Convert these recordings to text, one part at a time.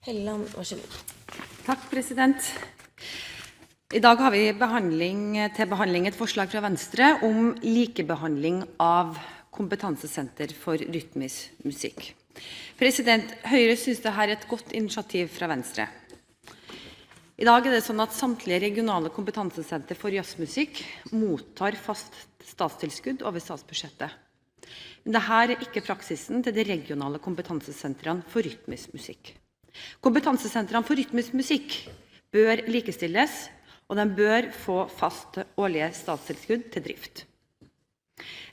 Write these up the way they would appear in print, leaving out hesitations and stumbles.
Helleland, vær så god. Takk, president. I dag har vi til behandling et forslag fra Venstre om likebehandling av kompetansesenter for rytmisk musikk. President, Høyre synes dette er et godt initiativ fra Venstre. I dag er det sånn at samtlige regionale kompetansesenter for jazzmusikk mottar fast statstilskudd over statsbudsjettet. Men dette er ikke praksisen til de regionale kompetansesentrene for rytmisk musikk. Kompetansesentrene for rytmisk musikk bør likestilles, og de bør få fast årlige statstilskudd til drift.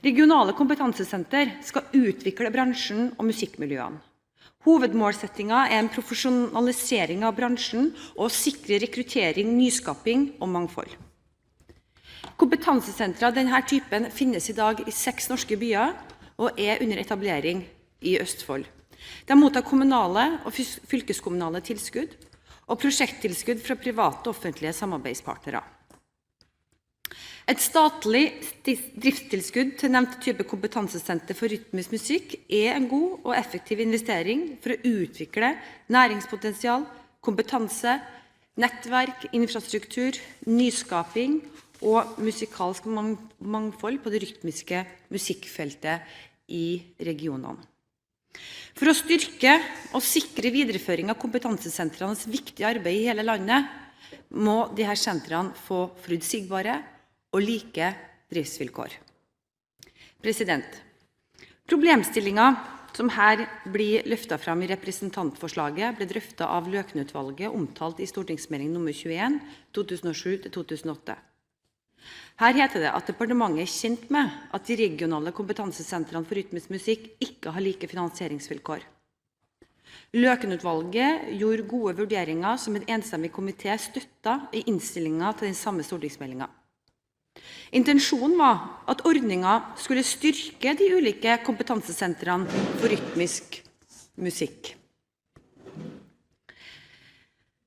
Regionale kompetansesenter skal utvikle bransjen og musikkmiljøene. Hovedmålsettingen er en profesjonalisering av bransjen og sikre rekruttering, nyskaping og mangfold. Kompetansesentre av denne typen finnes i dag i 6 norske byer og er under etablering i Østfold. De mottar kommunale og fylkeskommunale tilskudd og prosjekttilskudd fra private og offentlige samarbeidspartnere. Et statlig driftstilskudd til nevnte type kompetansesenter for rytmisk musikk er en god og effektiv investering for å utvikle næringspotensial, kompetanse, nettverk, infrastruktur, nyskaping og musikalsk mangfold på det rytmiske musikkfeltet i regionene. For å styrke og sikre videreføring av kompetansesentrenes viktige arbeid i hele landet, må disse sentrene få forutsigbare og like driftsvilkår. Problemstillingen som her blir løftet fram i representantforslaget ble drøftet av Løken-utvalget omtalt i stortingsmelding nr. 21, 2007–2008. Her heter det at departementet er kjent med at de regionale kompetansesentrene for rytmisk musikk ikke har like finansieringsvilkår. Løken-utvalget gjorde gode vurderinger som en enstemmig komité støttet i innstillingen til den samme stortingsmeldingen. Intensjonen var at ordningen skulle styrke de ulike kompetansesentrene for rytmisk musikk.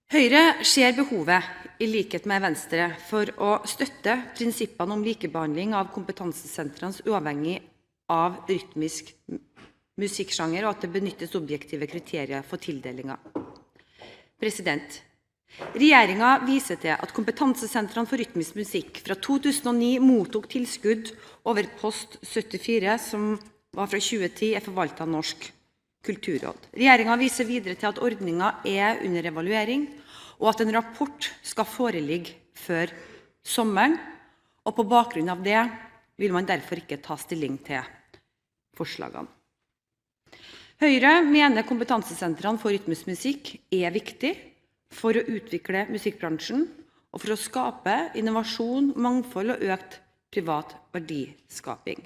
Høyre ser behovet, i likhet med Venstre, for å støtte prinsippene om likebehandling av kompetansesentrene uavhengig av rytmisk musikksjanger, og at det benyttes objektive kriterier for tildelinger. Regjeringen viser til at kompetansesentrene for rytmisk musikk fra 2009 mottok tilskudd over post 74, som var fra 2010 er forvaltet av Norsk kulturråd. Regjeringen viser videre til at ordningen er under evaluering, og at en rapport skal foreligge før sommeren, og på bakgrunn av det vil man derfor ikke ta stilling til forslagene. Høyre mener kompetansesentrene for rytmisk musikk er viktig for å utvikle musikkbransjen og for å skape innovasjon, mangfold og økt privat verdiskaping.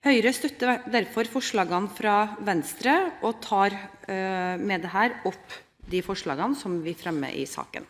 Høyre støtter derfor forslagene fra Venstre og tar med dette opp de forslagene som vi fremmer i saken.